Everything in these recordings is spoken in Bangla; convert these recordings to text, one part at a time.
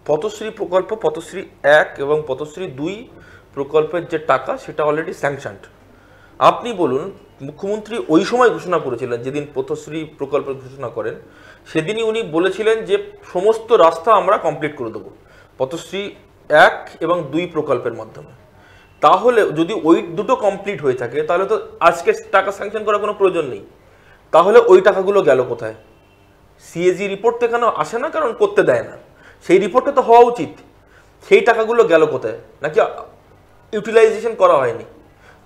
পথশ্রী প্রকল্প, পথশ্রী 1 এবং পথশ্রী 2 প্রকল্পের যে টাকা সেটা অলরেডি স্যাংশনড। আপনি বলুন, মুখ্যমন্ত্রী ওই সময় ঘোষণা করেছিলেন, যেদিন পথশ্রী প্রকল্পের ঘোষণা করেন সেদিনই উনি বলেছিলেন যে সমস্ত রাস্তা আমরা কমপ্লিট করে দেবো পথশ্রী 1 এবং 2 প্রকল্পের মাধ্যমে। তাহলে যদি ওই দুটো কমপ্লিট হয়ে থাকে তাহলে তো আজকে টাকা স্যাংশন করার কোনো প্রয়োজন নেই। তাহলে ওই টাকাগুলো গেল কোথায়? সিএজি রিপোর্ট তো কেন আসে না, কারণ করতে দেয় না। সেই রিপোর্টটা তো হওয়া উচিত। সেই টাকাগুলো গেল কোথায়? নাকি ইউটিলাইজেশন করা হয়নি?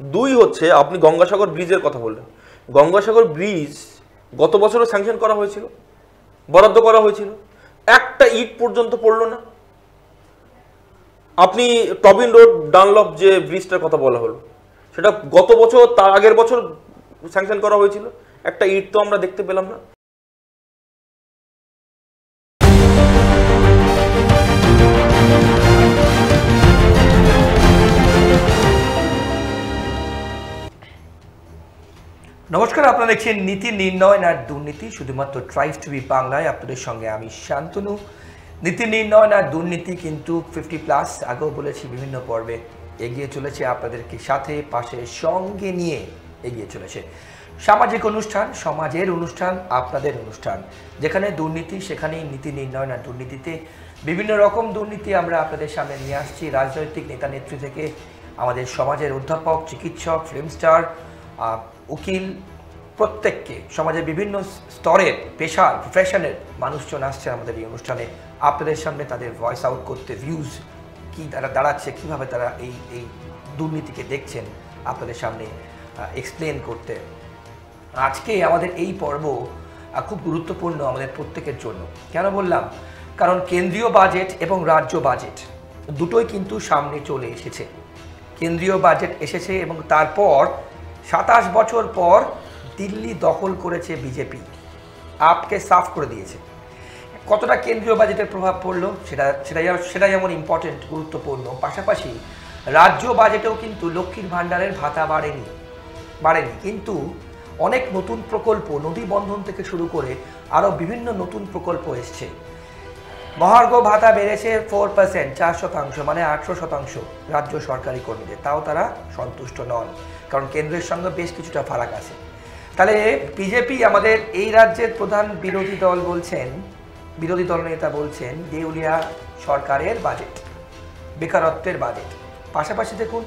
2 হচ্ছে, আপনি গঙ্গাসাগর ব্রিজের কথা বললেন। গঙ্গাসাগর ব্রিজ গত বছরও স্যাংশন করা হয়েছিল, বরাদ্দ করা হয়েছিল, একটা ইট পর্যন্ত পড়লো না। আপনি টবিন রোড ডানলপ যে ব্রিজটার কথা বলা হলো, সেটা গত বছর, তার আগের বছর স্যাংশন করা হয়েছিল, একটা ইট তো আমরা দেখতে পেলাম না। নমস্কার, আপনারা দেখছেন নীতি নির্ণয় না দুর্নীতি, শুধুমাত্র ট্রাইভ টিভি বাংলায়। আপনাদের সঙ্গে আমি শান্তনু। নীতি নির্ণয় না দুর্নীতি কিন্তু 50+ আগেও বলেছি, বিভিন্ন পর্বে এগিয়ে চলেছে, আপনাদেরকে সাথে পাশে সঙ্গে নিয়ে এগিয়ে চলেছে। সামাজিক অনুষ্ঠান, সমাজের অনুষ্ঠান, আপনাদের অনুষ্ঠান, যেখানে দুর্নীতি সেখানেই নীতি নির্ণয় না দুর্নীতিতে বিভিন্ন রকম দুর্নীতি আমরা আপনাদের সামনে নিয়ে আসছি। রাজনৈতিক নেতা নেত্রী থেকে আমাদের সমাজের অধ্যাপক, চিকিৎসক, ফিল্ম স্টার, উকিল, প্রত্যেককে সমাজের বিভিন্ন স্তরের পেশার প্রফেশনের মানুষজন আসছেন আমাদের এই অনুষ্ঠানে আপনাদের সামনে তাদের ভয়েস আউট করতে, ভিউজ কী তারা দাঁড়াচ্ছে, কীভাবে তারা এই দুর্নীতিকে দেখছেন আপনাদের সামনে এক্সপ্লেন করতে। আজকে আমাদের এই পর্ব খুব গুরুত্বপূর্ণ আমাদের প্রত্যেকের জন্য। কেন বললাম? কারণ কেন্দ্রীয় বাজেট এবং রাজ্য বাজেট দুটোই কিন্তু সামনে চলে এসেছে। কেন্দ্রীয় বাজেট এসেছে এবং তারপর 27 বছর পর দিল্লি দখল করেছে বিজেপি, আপকে সাফ করে দিয়েছে। কতটা কেন্দ্রীয় বাজেটের প্রভাব পড়লো সেটা যেমন ইম্পর্টেন্ট, গুরুত্বপূর্ণ, পাশাপাশি রাজ্য বাজেটেও কিন্তু লক্ষ্মীর ভাণ্ডারের ভাতা বাড়েনি, কিন্তু অনেক নতুন প্রকল্প, নদী বন্ধন থেকে শুরু করে আরও বিভিন্ন নতুন প্রকল্প এসছে। মহার্ঘ ভাতা বেড়েছে 4%, 4%, মানে 800% রাজ্য সরকারি কর্মীদের, তাও তারা সন্তুষ্ট নন, কারণ কেন্দ্রের সঙ্গে বেশ কিছুটা ফারাক আছে। তাহলে বিজেপি, আমাদের এই রাজ্যের প্রধান বিরোধী দল বলছেন, বিরোধী দলনেতা বলছেন দেউলিয়া সরকারের বাজেট, বেকারত্বের বাজেট। পাশাপাশি দেখুন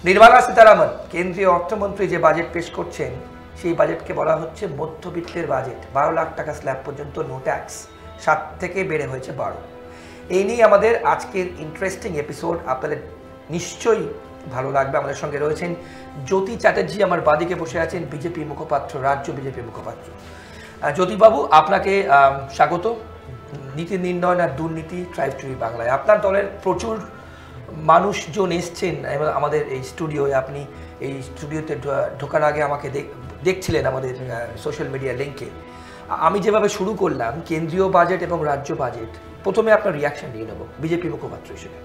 নির্মলা সীতারামন, কেন্দ্রীয় অর্থমন্ত্রী, যে বাজেট পেশ করছেন সেই বাজেটকে বলা হচ্ছে মধ্যবিত্তের বাজেট। 12 লাখ টাকা স্ল্যাব পর্যন্ত নো ট্যাক্স, 7 থেকে বেড়ে হয়েছে 12। এই নিয়ে আমাদের আজকের ইন্টারেস্টিং এপিসোড, আপনাদের নিশ্চয়ই ভালো লাগবে। আমাদের সঙ্গে রয়েছেন জ্যোতি চ্যাটার্জি, আমার বাদিকে বসে আছেন, বিজেপি মুখপাত্র, রাজ্য বিজেপি মুখপাত্র। জ্যোতিবাবু, আপনাকে স্বাগত নীতি নির্ণয় না দুর্নীতি ট্রাইভ টিভি বাংলায়। আপনার দলের প্রচুর মানুষজন এসছেন আমাদের এই স্টুডিওয়ে। আপনি এই স্টুডিওতে ঢোকার আগে আমাকে দেখছিলেন আমাদের সোশ্যাল মিডিয়া লিঙ্কে। আমি যেভাবে শুরু করলাম কেন্দ্রীয় বাজেট এবং রাজ্য বাজেট, প্রথমে আপনার রিয়াকশন নিয়ে নেব বিজেপি মুখপাত্র হিসেবে।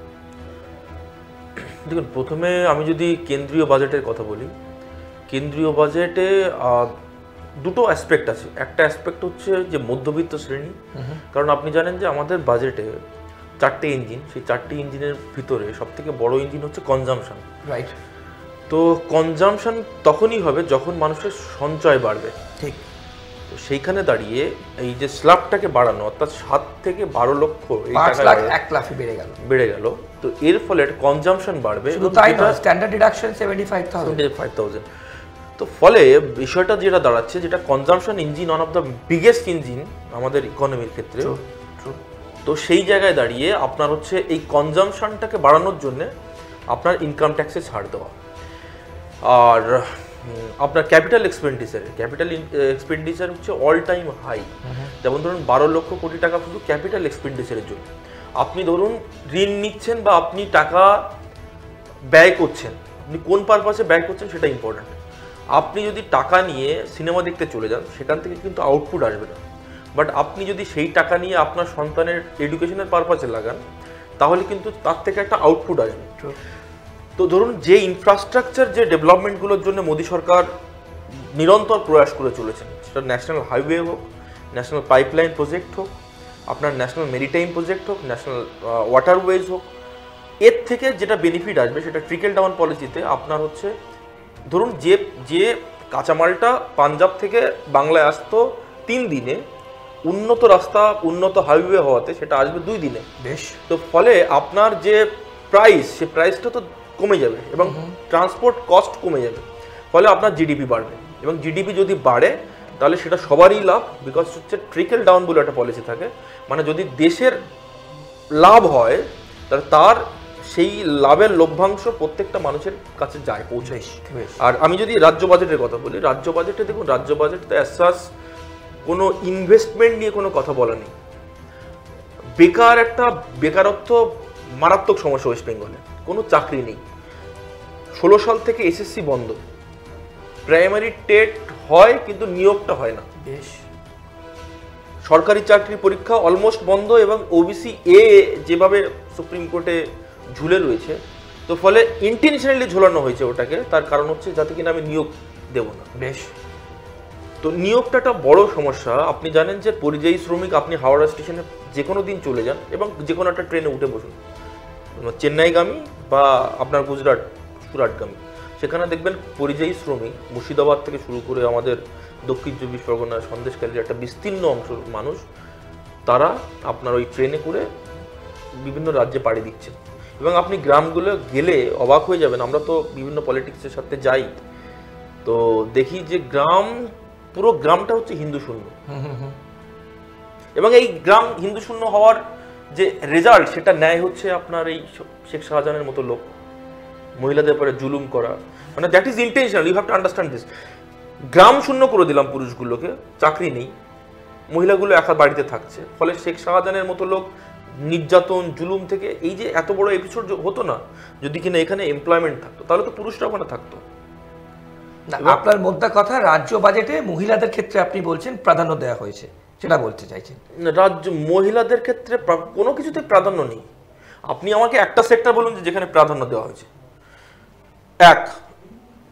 দেখুন, প্রথমে আমি যদি কেন্দ্রীয় বাজেটের কথা বলি, কেন্দ্রীয় বাজেটে দুটো অ্যাসপেক্ট আছে। একটা অ্যাসপেক্ট হচ্ছে যে মধ্যবিত্ত শ্রেণী, কারণ আপনি জানেন যে আমাদের বাজেটে 4টে ইঞ্জিন, সেই 4টে ইঞ্জিনের ভিতরে সবথেকে বড় ইঞ্জিন হচ্ছে কনজামশন। রাইট। তো কনজামশন তখনই হবে যখন মানুষের সঞ্চয় বাড়বে। ঠিক। তো সেইখানে দাঁড়িয়ে এই যে স্ল্যাবটাকে বাড়ানো, অর্থাৎ 7 থেকে 12 লক্ষ, 5 লাখ 1 লাখে বেড়ে গেল। তো এর ফলে কনজামশন বাড়বে। তাই না, স্ট্যান্ডার্ড ডিডাকশন 75,000। তো ফলে বিষয়টা যেটা দাঁড়াচ্ছে, যেটা consumption engine, one of the biggest engine আমাদের ইকোনমির ক্ষেত্রে। তো সেই জায়গায় দাঁড়িয়ে আপনার হচ্ছে এই কনজামশনটাকে বাড়ানোর জন্য আপনার ইনকাম ট্যাক্সে ছাড় দেওয়া, আর আপনার ক্যাপিটাল এক্সপেন্ডিচার হচ্ছে অল টাইম হাই। যেমন ধরুন 12 লক্ষ কোটি টাকা শুধু ক্যাপিটাল এক্সপেন্ডিচারের জন্য। আপনি ধরুন ঋণ নিচ্ছেন বা আপনি টাকা ব্যয় করছেন, আপনি কোন পারপাসে ব্যয় করছেন সেটা ইম্পর্ট্যান্ট। আপনি যদি টাকা নিয়ে সিনেমা দেখতে চলে যান, সেখান থেকে কিন্তু আউটপুট আসবে না। বাট আপনি যদি সেই টাকা নিয়ে আপনার সন্তানের এডুকেশনের পারপাসে লাগান, তাহলে কিন্তু তার থেকে একটা আউটপুট আসবে। তো ধরুন যে ইনফ্রাস্ট্রাকচার, যে ডেভেলপমেন্টগুলোর জন্য মোদী সরকার নিরন্তর প্রয়াস করে চলেছেন, সেটা ন্যাশনাল হাইওয়ে হোক, ন্যাশনাল পাইপলাইন প্রজেক্ট হোক, আপনার ন্যাশনাল মেরিটাইম প্রজেক্ট হোক, ন্যাশনাল ওয়াটারওয়েজ হোক, এর থেকে যেটা বেনিফিট আসবে সেটা ট্রিকেল ডাউন পলিসিতে আপনার হচ্ছে, ধরুন যে যে কাঁচামালটা পাঞ্জাব থেকে বাংলায় আসতো 3 দিনে, উন্নত রাস্তা উন্নত হাইওয়ে হওয়াতে সেটা আসবে 2 দিনে। বেশ। তো ফলে আপনার যে প্রাইস, সে প্রাইসটা তো কমে যাবে এবং ট্রান্সপোর্ট কস্ট কমে যাবে, ফলে আপনার জিডিপি বাড়বে, এবং জিডিপি যদি বাড়ে তাহলে সেটা সবারই লাভ, বিকজ হচ্ছে ট্রিকেল ডাউন বলে একটা পলিসি থাকে, মানে যদি দেশের লাভ হয় তাহলে তার সেই লাভের লভ্যাংশ প্রত্যেকটা মানুষের কাছে যায়, পৌঁছায়। আর আমি যদি রাজ্য বাজেটের কথা বলি, রাজ্য বাজেটে দেখুন, রাজ্য বাজেটে অ্যাসাস কোনো ইনভেস্টমেন্ট নিয়ে কোনো কথা বলা নেই। বেকারত্ব মারাত্মক সমস্যা ওয়েস্ট বেঙ্গলে, কোনো চাকরি নেই। 16 সাল থেকে এসএসসি বন্ধ, প্রাইমারি টেট হয় কিন্তু নিয়োগটা হয় না। বেশ। সরকারি চাকরির পরীক্ষা অলমোস্ট বন্ধ, এবং ওবিসি এ যেভাবে সুপ্রিম কোর্টে ঝুলে রয়েছে, তো ফলে ইন্টেনশনালি ঝোলানো হয়েছে ওটাকে, তার কারণ হচ্ছে যাতে কিনা আমি নিয়োগ দেব না। বেশ। তো নিয়োগটা একটা বড় সমস্যা। আপনি জানেন যে পরিযায়ী শ্রমিক, আপনি হাওড়া স্টেশনে যে কোনো দিন চলে যান এবং যে কোনো একটা ট্রেনে উঠে বসুন, চেন্নাইগামী বা আপনার গুজরাট সুরাটগামী, সেখানে দেখবেন পরিযায়ী শ্রমিক মুর্শিদাবাদ থেকে শুরু করে আমাদের দক্ষিণ 24 পরগনা সন্দেশখালীর একটা বিস্তীর্ণ অংশ মানুষ, তারা আপনার ওই ট্রেনে করে বিভিন্ন রাজ্যে পাড়ি দিচ্ছেন। এবং আপনি গ্রামগুলো গেলে অবাক হয়ে যাবেন, আমরা তো বিভিন্ন পলিটিক্সের সাথে যাই, তো দেখি যে পুরো গ্রামটা হচ্ছে হিন্দু শূন্য, এবং এই গ্রাম হিন্দু শূন্য হওয়ার যে রেজাল্ট সেটা ন্যায় হচ্ছে আপনার এই শেখ শাহজাহানের মতো লোক, মহিলাদের পরে জুলুম করা, মানে that is intentional, you have to understand this. গ্রাম শূন্য করে দিলাম পুরুষগুলোকে, চাকরি নেই, মহিলাগুলো একা বাড়িতে থাকছে, ফলে শেখ শাহজাহানের মতো লোক নির্যাতন জুলুম থেকে এই যে এত বড় এপিসোড হতো না, যদি কিনা এখানে এমপ্লয়মেন্ট থাকতো তাহলে তো পুরুষরা ওখানে থাকতো। আপনার মোদ্দা কথা, রাজ্য বাজেটে মহিলাদের ক্ষেত্রে আপনি বলছেন প্রাধান্য দেওয়া হয়েছে, সেটা বলতে চাইছেন? রাজ্য মহিলাদের ক্ষেত্রে কোনো কিছুতে প্রাধান্য নেই। আপনি আমাকে একটা সেক্টর বলুন যে যেখানে প্রাধান্য দেওয়া হয়েছে।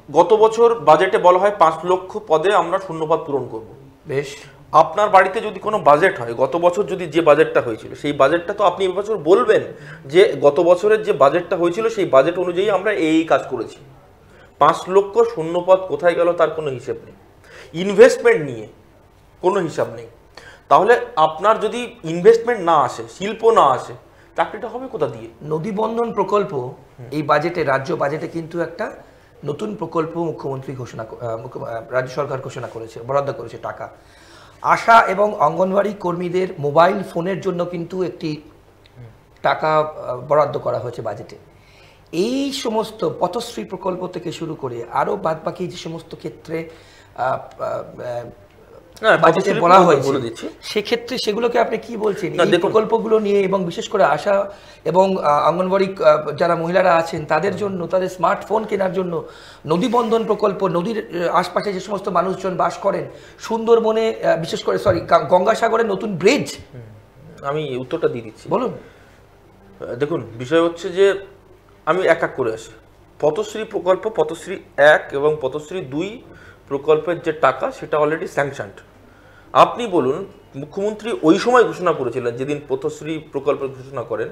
গত বছর বাজেটে বলা হয় 5 লক্ষ পদে আমরা শূন্যপদ পূরণ করব। বেশ। আপনার বাড়িতে যদি কোনো বাজেট হয়, গত বছর যদি যে বাজেটটা হয়েছিল সেই বাজেটটা তো আপনি এবছর বলবেন যে গত বছরের যে বাজেটটা হয়েছিল সেই বাজেট অনুযায়ী আমরা এই কাজ করেছি। 5 লক্ষ শূন্যপদ কোথায় গেল তার কোনো হিসেব নেই, ইনভেস্টমেন্ট নিয়ে কোনো হিসাব নেই। তাহলে আপনার যদি ইনভেস্টমেন্ট না আসে, শিল্প না আসে, চাকরিটা হবে কোথা দিয়ে? নদী বন্ধন প্রকল্প এই বাজেটে, রাজ্য বাজেটে কিন্তু একটা নতুন প্রকল্প মুখ্যমন্ত্রী রাজ্য সরকার ঘোষণা করেছে, বরাদ্দ করেছে টাকা। আশা এবং অঙ্গনওয়াড়ি কর্মীদের মোবাইল ফোনের জন্য কিন্তু একটি টাকা বরাদ্দ করা হয়েছে বাজেটে। এই সমস্ত পথশ্রী প্রকল্প থেকে শুরু করে আরও বাদবাকি যে সমস্ত ক্ষেত্রে বাজেটে বলা হয়েছে, সেক্ষেত্রে সেগুলোকে আপনি কি বলছেন এই প্রকল্পগুলো নিয়ে, এবং বিশেষ করে আশা এবং অঙ্গনওয়াড়ি যারা মহিলারা আছেন তাদের জন্য, তাদের স্মার্টফোন কেনার জন্য নদী বন্ধন প্রকল্প, নদীর আশপাশে যে সমস্ত মানুষজন বাস করেন, সুন্দরবনে বিশেষ করে গঙ্গাসাগরে নতুন ব্রিজ। আমি উত্তরটা দিয়ে দিচ্ছি, বলুন। দেখুন, বিষয় হচ্ছে যে আমি এক এক করে আসি। পথশ্রী প্রকল্প, পথশ্রী 1 এবং পথশ্রী 2 প্রকল্পের যে টাকা সেটা অলরেডি স্যাংশনড। আপনি বলুন, মুখ্যমন্ত্রী ওই সময় ঘোষণা করেছিলেন, যেদিন পথশ্রী প্রকল্পের ঘোষণা করেন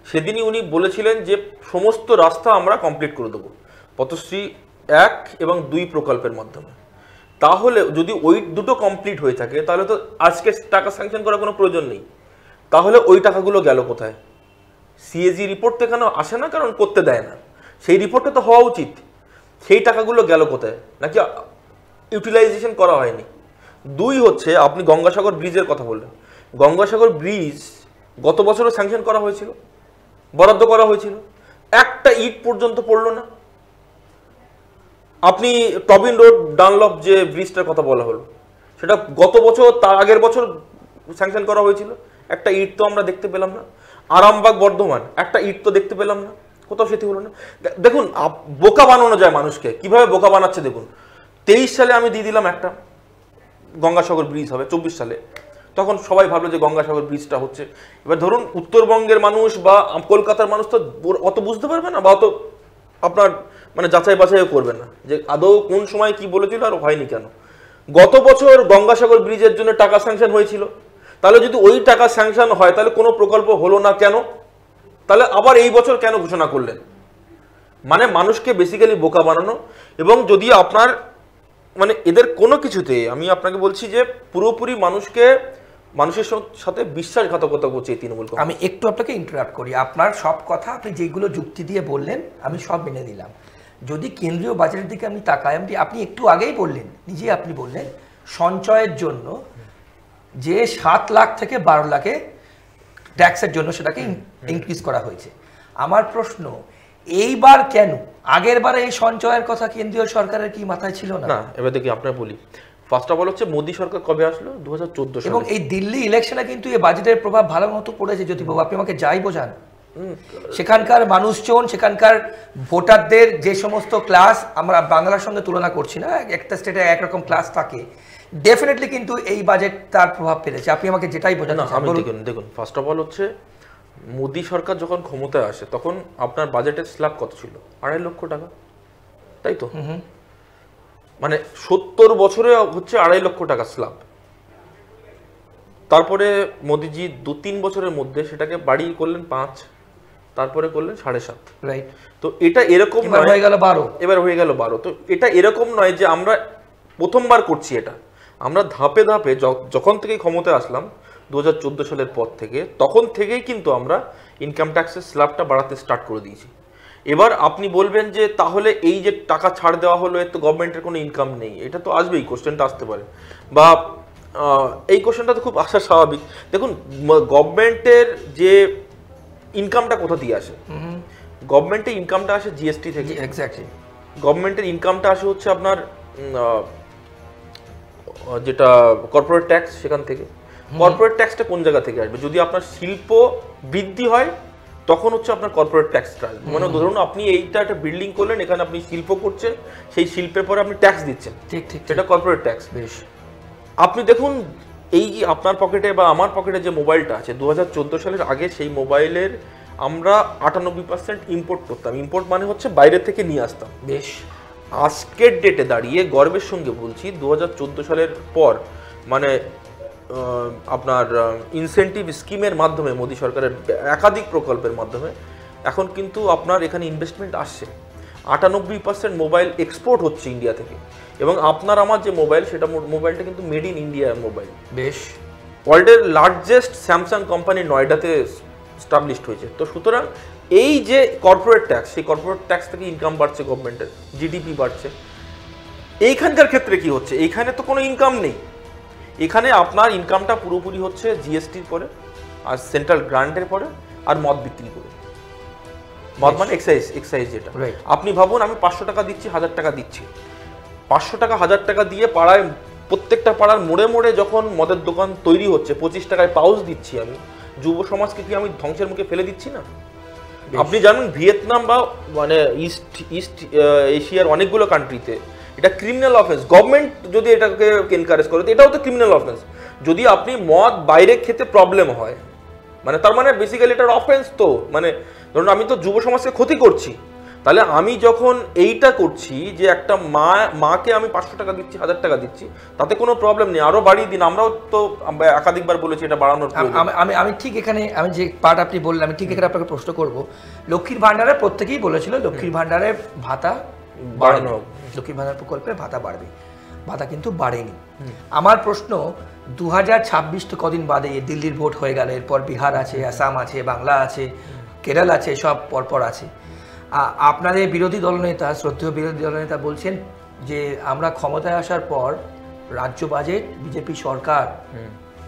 সেদিনই উনি বলেছিলেন যে সমস্ত রাস্তা আমরা কমপ্লিট করে দেবো পথশ্রী 1 এবং 2 প্রকল্পের মাধ্যমে। তাহলে যদি ওই দুটো কমপ্লিট হয়ে থাকে তাহলে তো আজকে টাকা স্যাংশন করার কোনো প্রয়োজন নেই। তাহলে ওই টাকাগুলো গেল কোথায়? সিএজি রিপোর্ট তো এখানে আসে না, কারণ করতে দেয় না, সেই রিপোর্টটা তো হওয়া উচিত। সেই টাকাগুলো গেল কোথায়? নাকি ইউটিলাইজেশন করা হয়নি? 2 হচ্ছে, আপনি গঙ্গাসাগর ব্রিজের কথা বললেন। গঙ্গাসাগর ব্রিজ গত বছরও স্যাংশন করা হয়েছিল, বরাদ্দ করা হয়েছিল, একটা ইট পর্যন্ত পড়লো না। আপনি টবিন রোড ডানলপ যে ব্রিজটার কথা বলা হলো, সেটা গত বছর, তার আগের বছর স্যাংশন করা হয়েছিল, একটা ইট তো আমরা দেখতে পেলাম না। আরামবাগ বর্ধমান, একটা ইট তো দেখতে পেলাম না, কোথাও সেটি হলো না। দেখুন, বোকা বানানো যায় মানুষকে, কিভাবে বোকা বানাচ্ছে দেখুন। 23 সালে আমি দিয়ে দিলাম একটা গঙ্গাসাগর ব্রিজ হবে, 24 সালে তখন সবাই ভাবলো যে গঙ্গাসাগর ব্রিজটা হচ্ছে। এবার ধরুন উত্তরবঙ্গের মানুষ বা কলকাতার মানুষ তো অত বুঝতে পারবে না, বা অত আপনার মানে যাচাই বাছাইও করবে না যে আদৌ কোন সময় কি বলেছিল আর হয়নি কেন। গত বছর গঙ্গাসাগর ব্রিজের জন্য টাকা স্যাংশন হয়েছিল, তাহলে যদি ওই টাকা স্যাংশন হয় তাহলে কোনো প্রকল্প হলো না কেন? তাহলে আবার এই বছর কেন ঘোষণা করলেন? মানে মানুষকে বেসিক্যালি বোকা বানানো। এবং যদি আপনার মানে এদের কোনো কিছুতে আমি আপনাকে বলছি যে পুরোপুরি মানুষের সাথে বিশ্বাসঘাতকতা করছে এই তৃণমূল। আমি একটু আপনাকে ইন্টারাপ্ট করি। আপনার সব কথা আপনি যেগুলো যুক্তি দিয়ে বললেন আমি সব মেনে নিলাম। যদি কেন্দ্রীয় বাজেটের দিকে আমি তাকাই, আপনি একটু আগেই বললেন, নিজেই আপনি বললেন সঞ্চয়ের জন্য যে 7 লাখ থেকে 12 লাখে ট্যাক্সের জন্য সেটাকে ইনক্রিজ করা হয়েছে। আমার প্রশ্ন, এইবার কেন? আগের বারে এই সঞ্চয়ের কথা কেন্দ্রীয় সরকারের কি মাথায় ছিল না? না, এবার দেখি আপনার বলি। ফার্স্ট অফ অল হচ্ছে মোদী সরকার কবে আসলো? 2014 সালে। এবং এই দিল্লি ইলেকশনে কিন্তু এই বাজেটের প্রভাব ভালো মতো পড়েছে জ্যোতিবাবু, আপনি আমাকে যাই বোঝান। সেখানকার মানুষজন, সেখানকার ভোটারদের যে সমস্ত ক্লাস, আমরা বাংলার সঙ্গে তুলনা করছি না, একটা স্টেটে একরকম ক্লাস থাকে, ডেফিনেটলি কিন্তু এই বাজেট তার প্রভাব ফেলেছে। আপনি আমাকে যেটাই বোঝান। দেখুন ফার্স্ট অফ অল হচ্ছে মোদী সরকার যখন ক্ষমতায় আসে তখন আপনার বাজেটের স্ল্যাব কত ছিল? 2.5 লক্ষ টাকা, তাই তো? মানে 70 বছরে হচ্ছে 2.5 লক্ষ টাকা স্ল্যাব। তারপরে মোদিজি 2-3 বছরের মধ্যে সেটাকে বাড়িয়ে করলেন 5, তারপরে করলেন 7.5। রাইট। তো এটা এরকম এবার হয়ে গেল 12। এবার হয়ে গেল 12। তো এটা এরকম নয় যে আমরা প্রথমবার করছি এটা, আমরা ধাপে ধাপে যখন থেকে ক্ষমতায় আসলাম 2014 সালের পর থেকে, তখন থেকেই কিন্তু আমরা ইনকাম ট্যাক্সের স্ল্যাবটা বাড়াতে স্টার্ট করে দিয়েছি। এবার আপনি বলবেন যে তাহলে এই যে টাকা ছাড় দেওয়া হলো এর তো গভর্নমেন্টের কোনো ইনকাম নেই, এটা তো আসবেই, কোশ্চেনটা আসতে পারে, বা এই কোশ্চেনটা তো খুব আসা স্বাভাবিক। দেখুন গভর্নমেন্টের যে ইনকামটা কোথা দিয়ে আসে? গভর্নমেন্টের ইনকামটা আসে জিএসটি থেকে। এক্স্যাক্টলি। গভর্নমেন্টের ইনকামটা আসে হচ্ছে আপনার যেটা কর্পোরেট ট্যাক্স, সেখান থেকে। কর্পোরেট ট্যাক্সটা কোন জায়গা থেকে আসবে? যদি আপনার শিল্প বৃদ্ধি হয় তখন হচ্ছে আপনার কর্পোরেট ট্যাক্সটা আসবে। মানে ধরুন আপনি এইটা একটা বিল্ডিং করলেন, এখানে আপনি শিল্প করছেন, সেই শিল্পের পরে আপনি ট্যাক্স দিচ্ছেন, ঠিক ঠিক, সেটা কর্পোরেট ট্যাক্স। বেশ। আপনি দেখুন এই যে আপনার পকেটে বা আমার পকেটে যে মোবাইলটা আছে 2014 সালের আগে, সেই মোবাইলের আমরা 98% ইম্পোর্ট করতাম। ইম্পোর্ট মানে হচ্ছে বাইরে থেকে নিয়ে আসতাম। বেশ। আজকের ডেটে দাঁড়িয়ে গর্বের সঙ্গে বলছি 2014 সালের পর মানে আপনার ইনসেন্টিভ স্কিমের মাধ্যমে, মোদী সরকারের একাধিক প্রকল্পের মাধ্যমে এখন কিন্তু আপনার এখানে ইনভেস্টমেন্ট আসছে। 98% মোবাইল এক্সপোর্ট হচ্ছে ইন্ডিয়া থেকে। এবং আপনার আমার যে মোবাইল, সেটা মোবাইলটা কিন্তু মেড ইন ইন্ডিয়া মোবাইল। বেশ। ওয়ার্ল্ডের লার্জেস্ট স্যামসাং কোম্পানি নয়ডাতে স্টাবলিশড হয়েছে। তো সুতরাং এই যে কর্পোরেট ট্যাক্স, সেই কর্পোরেট ট্যাক্স থেকে ইনকাম বাড়ছে গভর্নমেন্টের, জিডিপি বাড়ছে। এইখানকার ক্ষেত্রে কি হচ্ছে? এইখানে তো কোনো ইনকাম নেই। এখানে আপনার ইনকামটা পুরোপুরি হচ্ছে জিএসটির পরে, আর সেন্ট্রাল গ্রান্টের পরে, আর মদ বিক্রি করে। মদ মানে এক্সাইজ যেটা। আপনি ভাবুন আমি 500 টাকা দিচ্ছি, 1000 টাকা দিচ্ছি। 500 টাকা 1000 টাকা দিয়ে পাড়ায়, প্রত্যেকটা পাড়ার মোড়ে মোড়ে যখন মদের দোকান তৈরি হচ্ছে, 25 টাকায় পাউচ দিচ্ছি আমি, যুব সমাজকে কি আমি ধ্বংসের মুখে ফেলে দিচ্ছি না? আপনি জানেন ভিয়েতনাম বা মানে ইস্ট এশিয়ার অনেকগুলো কান্ট্রিতে এটা ক্রিমিনাল অফেন্স। গভর্নমেন্ট যদি এটাকে এনকারেজ করে, এটাও তো ক্রিমিনাল অফেন্স। যদি আপনি মদ বাইরে খেতে প্রবলেম হয়, মানে তার মানে বেসিক্যালি এটার অফেন্স। তো মানে ধরুন আমি তো যুব সমাজকে ক্ষতি করছি। তাহলে আমি যখন এইটা করছি যে একটা মাকে আমি 500 টাকা দিচ্ছি, 1000 টাকা দিচ্ছি, তাতে কোনো প্রবলেম নেই, আরো বাড়িয়ে দিন। আমরাও তো একাধিকবার বলেছি এটা বাড়ানোর। আমি ঠিক এখানে, আমি যে পার্ট আপনি বললেন, আমি ঠিক এখানে আপনাকে প্রশ্ন করব। লক্ষ্মীর ভান্ডারে প্রত্যেকেই বলেছিল লক্ষ্মীর ভান্ডারে ভাতা বাড়ানো, লক্ষ্মীর ভান্ডার প্রকল্পে ভাতা বাড়বে। ভাতা কিন্তু বাড়েনি। আমার প্রশ্ন, 2026 তো কদিন বাদে দিল্লির ভোট হয়ে গেল, এরপর বিহার আছে, আসাম আছে, বাংলা আছে, কেরল আছে, সব পরপর আছে। আপনাদের বিরোধী দলনেতা, শ্রদ্ধেয় বিরোধী দলনেতা বলছেন যে আমরা ক্ষমতায় আসার পর রাজ্য বাজেট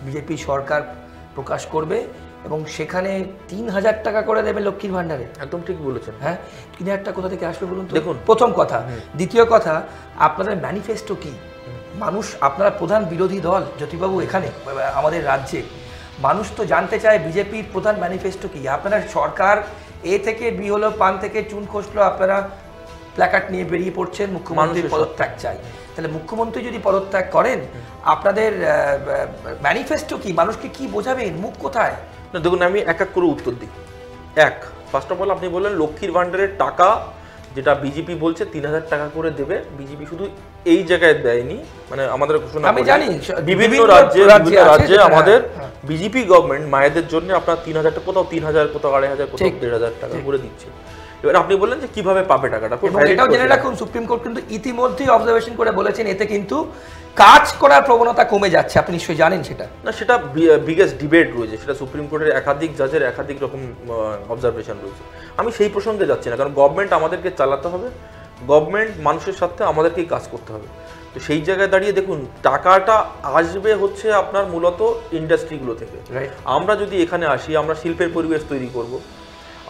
বিজেপি সরকার প্রকাশ করবে এবং সেখানে 3000 টাকা করে দেবে লক্ষ্মীর ভান্ডারে। একদম ঠিক বলেছেন। হ্যাঁ, 3000 টাকা কোথা থেকে আসবে বলুন তো? দেখুন, প্রথম কথা। দ্বিতীয় কথা, আপনাদের ম্যানিফেস্টো কি? মানুষ, আপনারা প্রধান বিরোধী দল জ্যোতিবাবু এখানে আমাদের রাজ্যে, মানুষ তো জানতে চায় বিজেপির প্রধান ম্যানিফেস্টো কি। আপনারা সরকার এ থেকে বি হলো, পান থেকে চুন খসলো, আপনারা প্ল্যাকার্ড নিয়ে বেরিয়ে পড়ছেন মুখ্যমন্ত্রীর পদত্যাগ চাই। তাহলে মুখ্যমন্ত্রী যদি পদত্যাগ করেন, আপনাদের ম্যানিফেস্টো কি? মানুষকে কি বোঝাবেন? মুখ কোথায়? না দেখুন, আমি এক এক করে উত্তর দিই। ফার্স্ট অফ অল আপনি বললেন লক্ষ্মীর ভান্ডারের টাকা যেটা বিজেপি বলছে 3,000 টাকা করে দেবে, বিজেপি শুধু এই জায়গায় দেয়নি, মানে আমাদের ঘোষণা আমি জানি বিভিন্ন রাজ্যে আমাদের বিজেপি গভর্নমেন্ট মায়েদের জন্য আপনার 3,000 টাকা, কোথাও 3,000, কোথাও 2,500, কোথাও 1,500 টাকা করে দিচ্ছে। এবার আপনি বললেন যে কিভাবে পাবে টাকাটা, এটাও জেনে রাখুন সুপ্রিম কোর্ট কিন্তু ইতিমধ্যেই অবজারভেশন করে বলেছেন এতে কিন্তু কাজ করার প্রবণতা কমে যাচ্ছে, আপনি নিশ্চয়ই জানেন সেটা। না, সেটা বিগেস্ট ডিবেট রয়েছে, সেটা সুপ্রিম কোর্টের একাধিক জাজের একাধিক রকম অবজারভেশন রয়েছে। আমি সেই প্রসঙ্গে যাচ্ছি না, কারণ গভর্নমেন্ট আমাদেরকে চালাতে হবে, গভর্নমেন্ট মানুষের সাথে আমাদেরকেই কাজ করতে হবে। তো সেই জায়গায় দাঁড়িয়ে দেখুন টাকাটা আসবে হচ্ছে আপনার মূলত ইন্ডাস্ট্রিগুলো থেকে। আমরা যদি এখানে আসি, আমরা শিল্পের পরিবেশ তৈরি করব,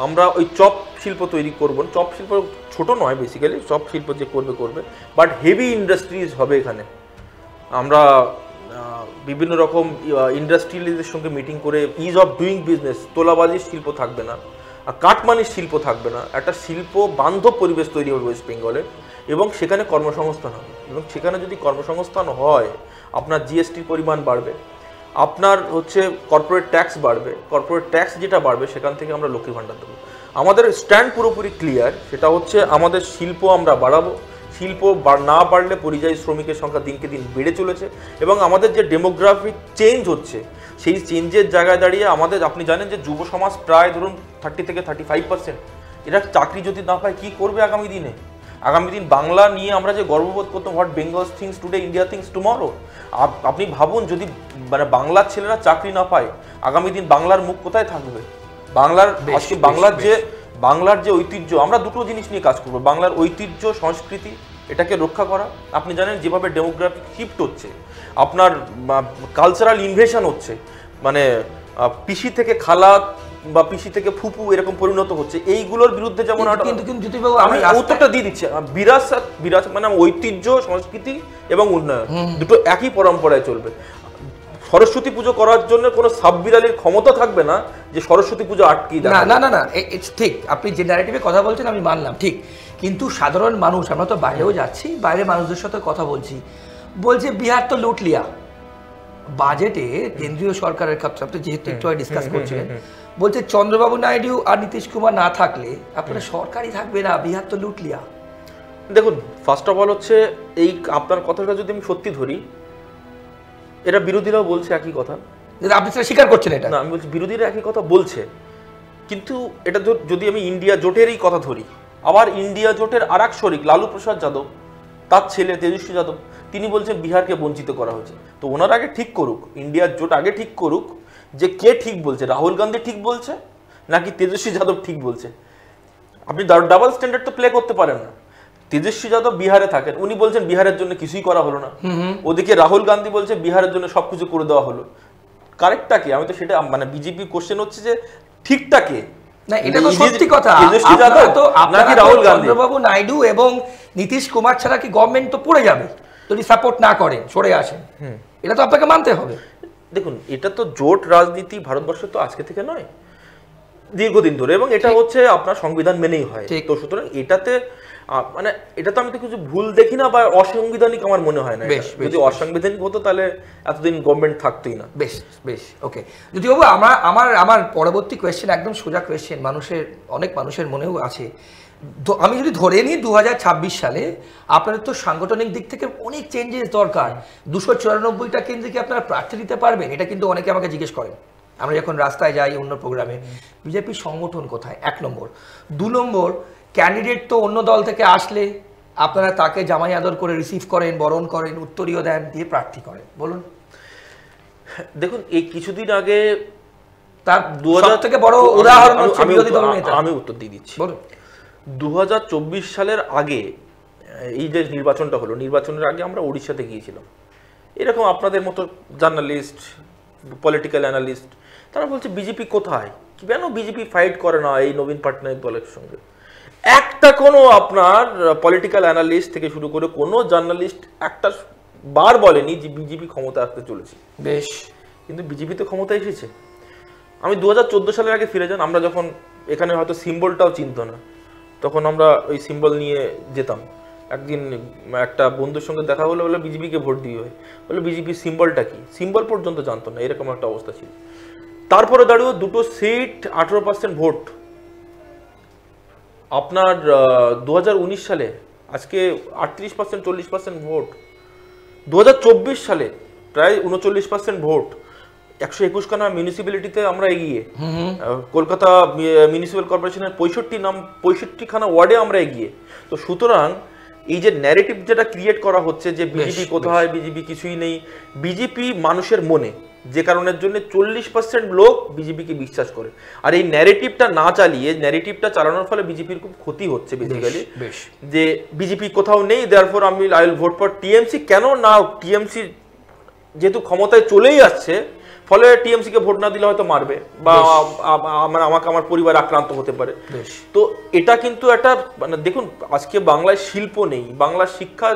আমরা ওই চপ শিল্প তৈরি করব, চপ শিল্প ছোট নয় বেসিক্যালি, চপ শিল্প যে করবে, বাট হেভি ইন্ডাস্ট্রিজ হবে এখানে। আমরা বিভিন্ন রকম ইন্ডাস্ট্রিয়ালিস্টদের সঙ্গে মিটিং করে ইজ অফ ডুইং বিজনেস, তোলাবাজির শিল্প থাকবে না, আর কাঠমানির শিল্প থাকবে না, একটা শিল্প বান্ধব পরিবেশ তৈরি হবে ওয়েস্ট বেঙ্গলে, এবং সেখানে কর্মসংস্থান হবে। এবং সেখানে যদি কর্মসংস্থান হয়, আপনার জিএসটির পরিমাণ বাড়বে, আপনার হচ্ছে কর্পোরেট ট্যাক্স বাড়বে, কর্পোরেট ট্যাক্স যেটা বাড়বে সেখান থেকে আমরা লক্ষ্মীর ভাণ্ডার দেবো। আমাদের স্ট্যান্ড পুরোপুরি ক্লিয়ার, সেটা হচ্ছে আমাদের শিল্প আমরা বাড়াবো, শিল্প না বাড়লে পরিযায়ী শ্রমিকের সংখ্যা দিনকে দিন বেড়ে চলেছে, এবং আমাদের যে ডেমোগ্রাফিক চেঞ্জ হচ্ছে সেই চেঞ্জের জায়গায় দাঁড়িয়ে আমাদের, আপনি জানেন যে যুব সমাজ প্রায় ধরুন 30 থেকে 35%, এরা চাকরি যদি না পায় কী করবে আগামী দিনে? আগামী দিন বাংলা নিয়ে আমরা যে গর্ববোধ করতাম, what Bengal things today India things tomorrow, আপনি ভাবুন যদি মানে বাংলার ছেলেরা চাকরি না পায়, আগামী দিন বাংলার মুখ কোথায় থাকবে? বাংলার যে ঐতিহ্য, আমরা দুটো জিনিস নিয়ে কাজ করবো, বাংলার ঐতিহ্য সংস্কৃতি এটাকে রক্ষা করা। আপনি জানেন যেভাবে ডেমোগ্রাফিক শিফট হচ্ছে, আপনার কালচারাল ইনভেশন হচ্ছে, মানে পিসি থেকে খালা বা পিসি থেকে ফুপু এরকম পরিণত হচ্ছে, এইগুলোর বিরুদ্ধে যেমন আমি উত্তরটা দিয়ে দিচ্ছি, বিরাসত মানে ঐতিহ্য, সংস্কৃতি এবং উন্নয়ন দুটো একই পরম্পরায় চলবে। সরস্বতী পুজো করার জন্য কোনো সাববিরালির ক্ষমতা থাকবে না যে সরস্বতী পুজো আটকে দেবে। না না না, ঠিক, আপনি যে ন্যারেটিভে কথা বলছেন আমি মানলাম, ঠিক, কিন্তু সাধারণ মানুষ, আমরা তো বাইরেও যাচ্ছি, বাইরের মানুষদের সাথে কথা বলছি, বলছে বিহার তো লুট লিয়া। বাজেটে কেন্দ্রীয় সরকারের ক্ষেত্রে আপনি যেহেতু একটু ডিসকাস করছিলেন, বলছে চন্দ্রবাবু নাইডু আর নীতিশ কুমার না থাকলে আপনার সরকারই থাকবে না, বিহার তো লুট লিয়া। দেখুন, ফার্স্ট অফ অল হচ্ছে এই আপনার কথাটা যদি আমি সত্যি ধরি, এটা বিরোধীরাও বলছে একই কথা, আপনি সেটা স্বীকার করছেন? এটা না, আমি বলছি বিরোধীরা একই কথা বলছে, কিন্তু এটা যদি আমি ইন্ডিয়া জোটেরই কথা ধরি, আবার ইন্ডিয়া জোটের আর এক শরিক লালু প্রসাদ যাদব, তার ছেলে তেজস্বী যাদব, তিনি বলছেন বিহারকে বঞ্চিত করা হয়েছে। তো ওনারা আগে ঠিক করুক, ইন্ডিয়ার জোট আগে ঠিক করুক যে কে ঠিক বলছে, রাহুল গান্ধী ঠিক বলছে নাকি তেজস্বী যাদব ঠিক বলছে। আপনি ডাবল স্ট্যান্ডার্ড তো প্লে করতে পারেন না। তেজস্বী যাদব বিহারে থাকেন, উনি বলছেন বিহারের জন্য কিছুই করা হলো না, ওদিকে রাহুল গান্ধী বলছে বিহারের জন্য সবকিছু করে দেওয়া হলো। কারেক্টটা কি? আমি তো সেটা মানে বিজেপি কোশ্চেন হচ্ছে যে ঠিকটা কে? না, এটা তো সত্যি কথা। তেজস্বী যাদব নাকি রাহুল গান্ধী? চন্দ্রবাবু নাইডু এবং নীতিশ কুমার ছাড়া কি গভর্নমেন্ট তো পড়ে যাবে যদি সাপোর্ট না করেন, সরে আসেন, এটা তো আপনাকে মানতে হবে। দেখুন, এটা তো জোট রাজনীতি ভারতবর্ষে তো আজকে থেকে নয়, দীর্ঘদিন ধরে, এবং এটা হচ্ছে আপনার সংবিধান মেনেই হয়। তো সুতরাং এটাতে মানে এটা তো আমি তো কিছু ভুল দেখি না বা অসাংবিধানিক আমার মনে হয় না। যদি অসাংবিধানিক হতো তাহলে এতদিন গভর্নমেন্ট থাকতোই না। বেশ বেশ, ওকে। যদি বাবু আমার পরবর্তী কোয়েশ্চেন একদম সোজা কোয়েশ্চেন, অনেক মানুষের মনেও আছে। আমি যদি ধরে নিই 2026 সালে আপনাদের তো সাংগঠনিক দিক থেকে অনেক চেঞ্জেস দরকার, 294টা কেন্দ্রে কি আপনারা প্রার্থী দিতে পারবেন? এটা কিন্তু অনেকে আমাকে জিজ্ঞেস করেন, আমরা যখন রাস্তায় যাই অন্য প্রোগ্রামে। বিজেপির সংগঠন কোথায়? 1 নম্বর। 2 নম্বর, ক্যান্ডিডেট তো অন্য দল থেকে আসলে আপনারা তাকে জামাই আদর করে রিসিভ করেন, বরণ করেন, উত্তরীয় দেন, দিয়ে প্রার্থী করেন। বলুন। দেখুন, এই কিছুদিন আগে তার সবথেকে বড় উদাহরণ হচ্ছে বিরোধী দলনেতা। আমি উত্তর দিয়ে দিচ্ছি। বলুন। 2024 সালের আগে এই যে নির্বাচনটা হলো, নির্বাচনের আগে আমরা উড়িষ্যাতে গিয়েছিলাম, এরকম আপনাদের মতো জার্নালিস্ট, পলিটিক্যাল অ্যানালিস্ট, তারা বলছে বিজেপি কোথায়, কেন বিজেপি ফাইট করে না এই নবীন পটনায়ক দলের সঙ্গে। একটা কোনো আপনার পলিটিক্যাল অ্যানালিস্ট থেকে শুরু করে কোনো জার্নালিস্ট একটা বার বলেনি যে বিজেপি ক্ষমতা আসতে চলেছে। বেশ, কিন্তু বিজেপি তো ক্ষমতা এসেছে। আমি 2014 সালের আগে ফিরে যান, আমরা যখন এখানে হয়তো সিম্বলটাও চিনত না, তখন আমরা ওই সিম্বল নিয়ে যেতাম। একদিন একটা বন্ধুর সঙ্গে দেখা হলো, বলে বিজেপিকে ভোট দিয়ে হয়, বলে বিজেপির সিম্বলটা কি, সিম্বল পর্যন্ত জানতো না, এরকম একটা অবস্থা ছিল। তারপরে দাঁড়িয়েও 2টো সিট 18% ভোট, আপনার 2019 সালে আজকে 38% 40% ভোট, 2024 সালে প্রায় 39% ভোট, 121 খানা মিউনিসিপ্যালিটিতে আমরা এগিয়ে, কলকাতা মিউনিসিপ্যাল কর্পোরেশনের 65 খানা ওয়ার্ডে আমরা এগিয়ে। তো সুতরাং এই যে ন্যারেটিভ যেটা ক্রিয়েট করা হচ্ছে যে বিজেপি কোথায়, বিজেপি কিছুই নেই, বিজেপি মানুষের মনে, যে কারণের জন্য 40% লোক বিজেপিকে বিশ্বাস করে। আর এই ন্যারেটিভটা না চালিয়ে, ন্যারেটিভটা চালানোর ফলে বিজেপির খুব ক্ষতি হচ্ছে বেসিক্যালি, যে বিজেপি কোথাও নেই, therefore I will vote for TMC. কেন না, টিএমসি যেহেতু ক্ষমতায় চলেই আসছে, ফলে টিএমসি কে ভোট না দিলে হয়তো মারবে বা আমাকে আমার পরিবার আক্রান্ত হতে পারে। তো এটা কিন্তু একটা মানে দেখুন, আজকে বাংলায় শিল্প নেই, বাংলার শিক্ষা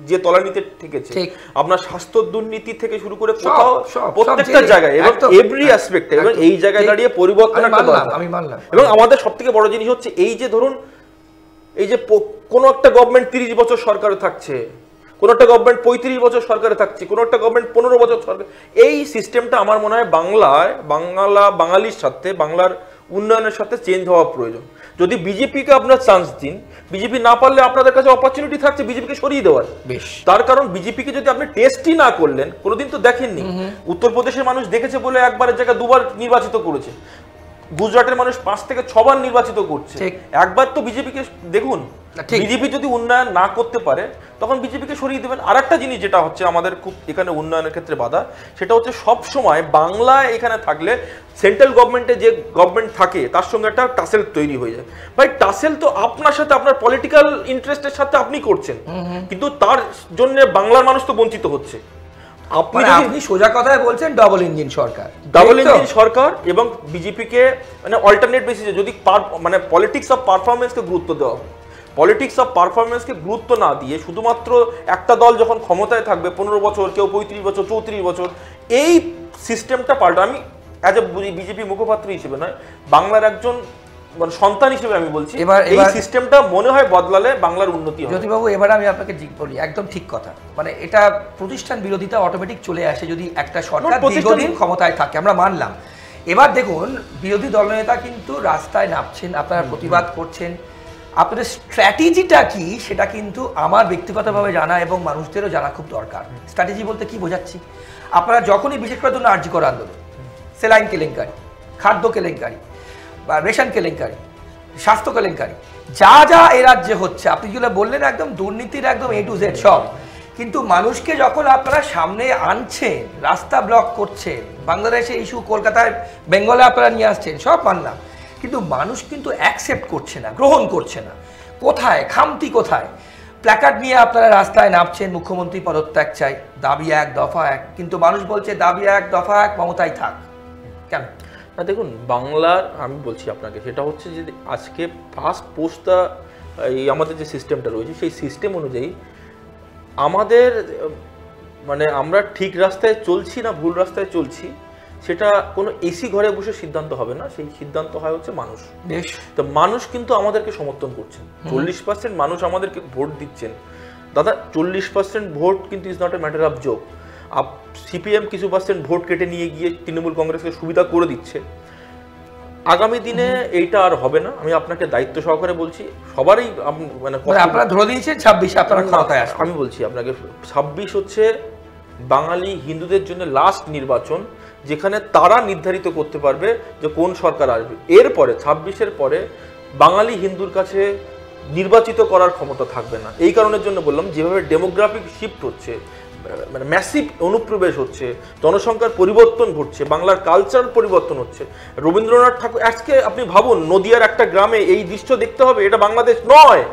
যে তলানিতে ঠেকেছে, আপনার স্বাস্থ্য দুর্নীতি থেকে শুরু করে কোথাও প্রত্যেকটা জায়গায় এবং এভরি অ্যাসপেক্টে, এবং এই জায়গায় দাঁড়িয়ে পরিবর্তন একটা দরকার। এবং আমাদের সবথেকে বড় জিনিস হচ্ছে এই যে ধরুন, এই যে কোনো একটা গভর্নমেন্ট 30 বছর সরকারে থাকছে, কোনো একটা গভর্নমেন্ট 35 বছর সরকারে থাকছে, কোনো একটা গভর্নমেন্ট 15 বছর সরকার, এই সিস্টেমটা আমার মনে হয় বাঙালির সাথে, বাংলার উন্নয়নের সাথে চেঞ্জ হওয়া প্রয়োজন। যদি বিজেপিকে আপনার চান্স দিন, বিজেপি না পারলে আপনাদের কাছে অপরচুনিটি থাকছে বিজেপিকে সরিয়ে দেওয়ার। তার কারণ বিজেপিকে যদি আপনি টেস্টই না করলেন, কোনোদিন তো দেখেননি, উত্তরপ্রদেশের মানুষ দেখেছে বলে একবারের জায়গায় দুবার নির্বাচিত করেছে, গুজরাটের মানুষ 5 থেকে 6 বার নির্বাচিত করছে, একবার তো বিজেপিকে দেখুন। বিজেপি যদি উন্নয়ন না করতে পারে তখন বিজেপিকে সরিয়ে দেবেন। আর একটা জিনিস যেটা হচ্ছে আমাদের খুব এখানে উন্নয়নের ক্ষেত্রে বাধা, সেটা হচ্ছে সব সময় বাংলা এখানে থাকলে সেন্ট্রাল গভর্নমেন্টে যে গভর্নমেন্ট থাকে তার সঙ্গে একটা টাসেল তৈরি হয়ে যায়। ভাই টাসেল তো আপনার সাথে, আপনার পলিটিক্যাল ইন্টারেস্টের সাথে আপনি করছেন, কিন্তু তার জন্য বাংলার মানুষ তো বঞ্চিত হচ্ছে। আপনি সোজা কথায় বলছেন ডাবল ইঞ্জিন সরকার, এবং বিজেপিকে মানে অল্টারনেট বেসিসে যদি মানে পলিটিক্স অফ পারফরমেন্সকে গুরুত্ব দেওয়া হয়, পলিটিক্স অফ পারফরমেন্সকে গুরুত্ব না দিয়ে শুধুমাত্র একটা দল যখন ক্ষমতায় থাকবে 15 বছর, কেউ 35 বছর, 34 বছর, এই সিস্টেমটা পাল্টা। আমি অ্যাজ এ বিজেপি মুখপাত্র হিসেবে নয়, বাংলার একজন মানে সন্তান হিসেবে আমি বলছি, এই সিস্টেমটা মনে হয় বদলালে বাংলার উন্নতি হবে। জ্যোতিবাবু, এবার আমি আপনাকে বলি, একদম ঠিক কথা, মানে এটা প্রতিষ্ঠান বিরোধিতা অটোমেটিক চলে আসে যদি একটা সরকার দীর্ঘদিন ক্ষমতায় থাকে, আমরা মানলাম। এবার দেখুন, বিরোধী দলনেতা কিন্তু রাস্তায় নামছেন, আপনারা প্রতিবাদ করছেন, আপনাদের স্ট্র্যাটেজিটা কি সেটা কিন্তু আমার ব্যক্তিগতভাবে জানা এবং মানুষদেরও জানা খুব দরকার। স্ট্র্যাটেজি বলতে কি বোঝাচ্ছি, আপনারা যখনই বিশেষ করে ধরুন আরজি কর আন্দোলন, সেলাইন কেলেঙ্কারি, খাদ্য কেলেঙ্কারি বা রেশন কেলেঙ্কারি, স্বাস্থ্য কেলেঙ্কারি, যা যা এ রাজ্যে হচ্ছে, আপনি যেগুলো বললেন একদম দুর্নীতির একদম A to Z সব, কিন্তু মানুষকে যখন আপনারা সামনে আনছেন, রাস্তা ব্লক করছেন, বাংলাদেশে ইস্যু কলকাতায় বেঙ্গলে আপনারা নিয়ে আসছেন, সব মানলাম, কিন্তু মানুষ কিন্তু অ্যাকসেপ্ট করছে না, গ্রহণ করছে না। কোথায় খামতি, কোথায়? প্ল্যাকার্ড নিয়ে আপনারা রাস্তায় নামছেন, মুখ্যমন্ত্রী পদত্যাগ চাই, দাবি 1 দফা 1, কিন্তু মানুষ বলছে দাবি 1 দফা 1 মমতাই থাক। কেন না, দেখুন বাংলার আমি বলছি আপনাকে, সেটা হচ্ছে যে আজকে ফার্স্ট পোস্টটা এই আমাদের যে সিস্টেমটা রয়েছে, সেই সিস্টেম অনুযায়ী আমাদের মানে আমরা ঠিক রাস্তায় চলছি না ভুল রাস্তায় চলছি, সেটা কোনো এসি ঘরে বসে সিদ্ধান্ত হবে না, সেই সিদ্ধান্ত হয় হচ্ছে মানুষ। তো মানুষ কিন্তু আমাদেরকে সমর্থন করছেন, 40% মানুষ আমাদেরকে ভোট দিচ্ছেন। দাদা 40% ভোট কিন্তু is not a matter of joke. CPM কিছু পার্সেন্ট ভোট কেটে নিয়ে গিয়ে তৃণমূল কংগ্রেসকে সুবিধা করে দিচ্ছে। আগামী দিনে এইটা আর হবে না, আমি আপনাকে দায়িত্ব সহকারে বলছি। সবারই মানে আপনারা ধরে দিয়েছেন 26 আপনারা ক্ষমতায় আসবেন। আমি বলছি আপনাকে 26 হচ্ছে বাঙালি হিন্দুদের জন্য লাস্ট নির্বাচন, যেখানে তারা নির্ধারিত করতে পারবে যে কোন সরকার আসবে। এরপরে 26-এর পরে বাঙালি হিন্দুর কাছে নির্বাচিত করার ক্ষমতা থাকবে না। এই কারণের জন্য বললাম, যেভাবে ডেমোগ্রাফিক শিফট হচ্ছে, মানে ম্যাসিভ অনুপ্রবেশ হচ্ছে, জনসংখ্যার পরিবর্তন ঘটছে, বাংলার কালচার পরিবর্তন হচ্ছে। রবীন্দ্রনাথ ঠাকুর, আজকে আপনি ভাবুন নদিয়ার একটা গ্রামে এই দৃশ্য দেখতে হবে, এটা বাংলাদেশ নয়,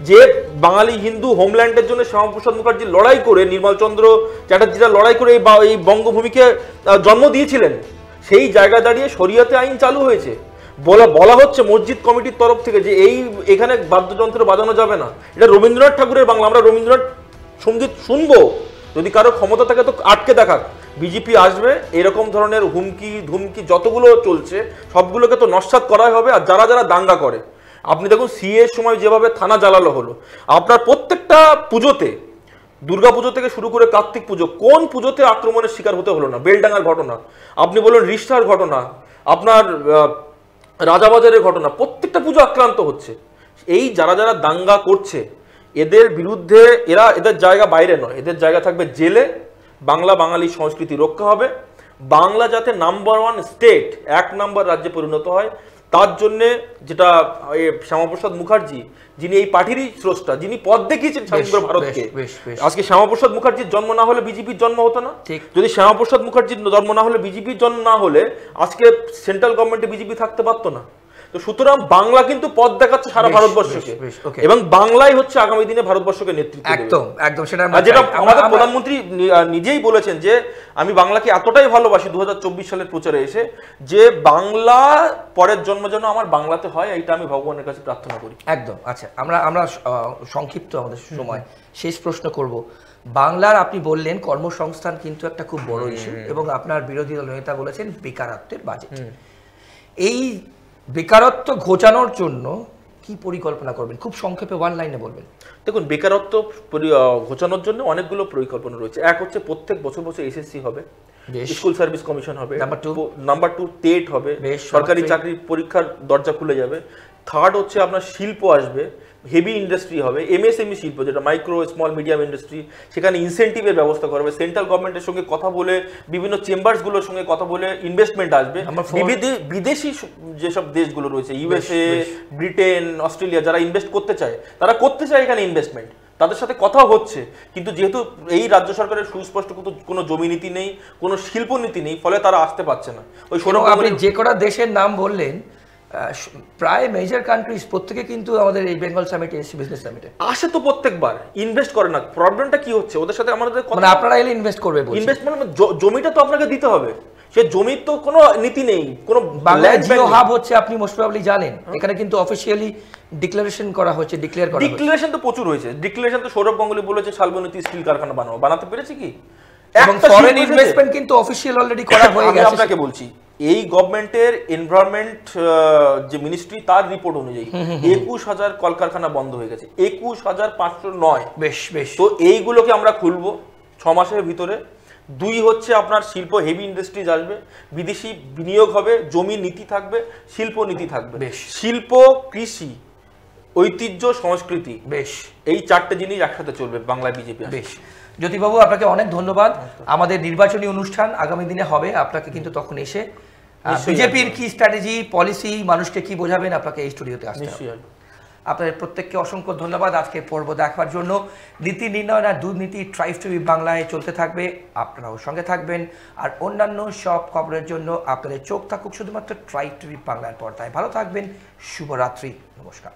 যে বাঙালি হিন্দু হোমল্যান্ডের জন্য শ্যামাপ্রসাদ মুখার্জি লড়াই করে, নির্মলচন্দ্র চ্যাটার্জিরা লড়াই করে এই বঙ্গভূমিকে জন্ম দিয়েছিলেন, সেই জায়গা দাঁড়িয়ে শরিয়াতে আইন চালু হয়েছে। বলা হচ্ছে মসজিদ কমিটির তরফ থেকে যে এখানে বাদ্যযন্ত্র বাজানো যাবে না। এটা রবীন্দ্রনাথ ঠাকুরের বাংলা, আমরা রবীন্দ্রনাথ সঙ্গীত শুনবো। যদি কারো ক্ষমতা থাকে তো আটকে দেখাক। বিজেপি আসবে, এরকম ধরনের হুমকি ধুমকি যতগুলো চলছে সবগুলোকে তো নস্যাৎ করাই হবে। আর যারা যারা দাঙ্গা করে, আপনি দেখুন সিএর সময় যেভাবে থানা জ্বালালো হলো, আপনার প্রত্যেকটা পুজোতে, দুর্গা পুজো থেকে শুরু করে কার্তিক পুজো, কোন পুজোতে আক্রমণের শিকার হতে হলো না? বেলডাঙ্গার ঘটনা, আপনি বলুন রিষ্টার ঘটনা, আপনার রাজাবাজারের ঘটনা, প্রত্যেকটা পুজো আক্রান্ত হচ্ছে। এই যারা যারা দাঙ্গা করছে এদের বিরুদ্ধে এদের জায়গা বাইরে নয়, এদের জায়গা থাকবে জেলে। বাংলা বাঙালি সংস্কৃতি রক্ষা হবে, বাংলা যাতে নাম্বার 1 স্টেট, 1 নম্বর রাজ্যে পরিণত হয়, তার জন্যে যেটা শ্যামাপ্রসাদ মুখার্জি, যিনি এই পার্টিরই স্রষ্টা, যিনি পথ দেখিয়েছেন সমগ্র ভারতকে। আজকে শ্যামাপ্রসাদ মুখার্জির জন্ম না হলে বিজেপির জন্ম হতো না। যদি শ্যামাপ্রসাদ মুখার্জির জন্ম না হলে, বিজেপির জন্ম না হলে আজকে সেন্ট্রাল গভর্নমেন্টে বিজেপি থাকতে পারতো না। তো সুতরাং বাংলা কিন্তু পথ দেখাচ্ছে সারা ভারতবর্ষকে, এবং বাংলাই হচ্ছে আগামী দিনে ভারতবর্ষকে নেতৃত্ব দেবে। একদম একদম, সেটা যেটা আমাদের প্রধানমন্ত্রী নিজেই বলেছেন যে আমি বাংলাকে এতটাই ভালোবাসি 2024 সালের প্রচারে এসে, যে বাংলা পরের জন্ম যেন আমার বাংলাতে হয়, এইটা আমি ভগবানের কাছে প্রার্থনা করি। একদম। আচ্ছা, আমরা সংক্ষিপ্ত আমাদের সময় শেষ প্রশ্ন করব। বাংলার আপনি বললেন কর্মসংস্থান কিন্তু একটা খুব বড় ইস্যু, এবং আপনার বিরোধী দল নেতা বলেছেন বেকারত্বের বাজেট। এই বেকারত্ব ঘোচানোর জন্য কি পরিকল্পনা করবেন? খুব সংক্ষেপে 1 লাইনে বলবেন। দেখুন, বেকারত্ব ঘোচানোর জন্য অনেকগুলো পরিকল্পনা রয়েছে। এক হচ্ছে প্রত্যেক বছর বছর এসএসসি হবে, স্কুল সার্ভিস কমিশন হবে। নাম্বার 2 টেট হবে, সরকারি চাকরির পরীক্ষার দরজা খুলে যাবে। থার্ড হচ্ছে আপনার শিল্প আসবে, হেভি ইন্ডাস্ট্রি হবে, এমএসএমই শিল্প, যেটা মাইক্রো স্মল মিডিয়াম ইন্ডাস্ট্রি, সেখানে ইনসেন্টিভের ব্যবস্থা করবে। সেন্ট্রাল গভর্নমেন্টের সঙ্গে কথা বলে, বিভিন্ন চেম্বারসগুলোর সঙ্গে কথা বলে ইনভেস্টমেন্ট আসবে। বিদেশি যেসব দেশগুলো রয়েছে, ইউএসএ, ব্রিটেন, অস্ট্রেলিয়া, যারা ইনভেস্ট করতে চায়, তারা করতে চায় এখানে ইনভেস্টমেন্ট, তাদের সাথে কথাও হচ্ছে। কিন্তু যেহেতু এই রাজ্য সরকারের সুস্পষ্ট কোনো জমি নীতি নেই, কোনো শিল্প নীতি নেই, ফলে তারা আসতে পারছে না। ওই আপনি যে কটা দেশের নাম বললেন, প্রায় মেজর কান্ট্রিজ প্রত্যেকে কিন্তু আমাদের এই বেঙ্গল সামিটে এসে, বিজনেস সামিটে আসে তো প্রত্যেকবার ইনভেস্ট করে না। প্রবলেমটা কি হচ্ছে ওদের সাথে আমাদের, মানে আপনারা এলে ইনভেস্ট করবে, ইনভেস্ট মানে জমিটা তো আপনাকে দিতে হবে, সে জমির তো কোনো নীতি নেই। কোনো বাংলায় জিও হাব হচ্ছে, আপনি মোস্ট প্রবাবলি জানেন, এখানে কিন্তু অফিশিয়ালি ডিক্লারেশন করা হয়েছে, ডিক্লারেশন তো প্রচুর হয়েছে। ডিক্লারেশন তো সৌরভ গাঙ্গুলি বলেছে শালবনীতে স্টিল কারখানা বানাতে পেরেছে কি? এবং ফরেন ইনভেস্টমেন্ট কিন্তু অফিশিয়াল অলরেডি করা হয়ে গেছে। আমি আপনাকে বলছি, এই গভর্নমেন্টের এনভায়রনমেন্ট যে মিনিস্ট্রি, তার রিপোর্ট অনুযায়ী 21,000 কলকারখানা বন্ধ হয়ে গেছে, 21,509। বেশ বেশ। তো এইগুলোকে আমরা খুলবো 6 মাসের ভিতরে। 2 হচ্ছে আপনার শিল্প, হেভি ইন্ডাস্ট্রিজ আসবে, বিদেশি বিনিয়োগ হবে, জমি নীতি থাকবে, শিল্প নীতি থাকবে। শিল্প, কৃষি, ঐতিহ্য, সংস্কৃতি, বেশ, এই 4টে জিনিস একসাথে চলবে বাংলা বিজেপি। বেশ, জ্যোতিবাবু আপনাকে অনেক ধন্যবাদ। আমাদের নির্বাচনী অনুষ্ঠান আগামী দিনে হবে, আপনাকে কিন্তু তখন এসে বিজেপির কি স্ট্র্যাটেজি, পলিসি, মানুষকে কি বোঝাবেন, আপনাকে এই স্টুডিওতে আসতে হবে। আপনাদের প্রত্যেককে অসংখ্য ধন্যবাদ আজকে পর্ব দেখার জন্য। নীতি নির্ণয় আর দুর্নীতি ট্রাইভ টু বি বাংলায় চলতে থাকবে, আপনারাও সঙ্গে থাকবেন। আর অন্যান্য সব খবরের জন্য আপনাদের চোখ থাকুক শুধুমাত্র ট্রাইভ টু বি বাংলার পর্দায়। ভালো থাকবেন, শুভরাত্রি, নমস্কার।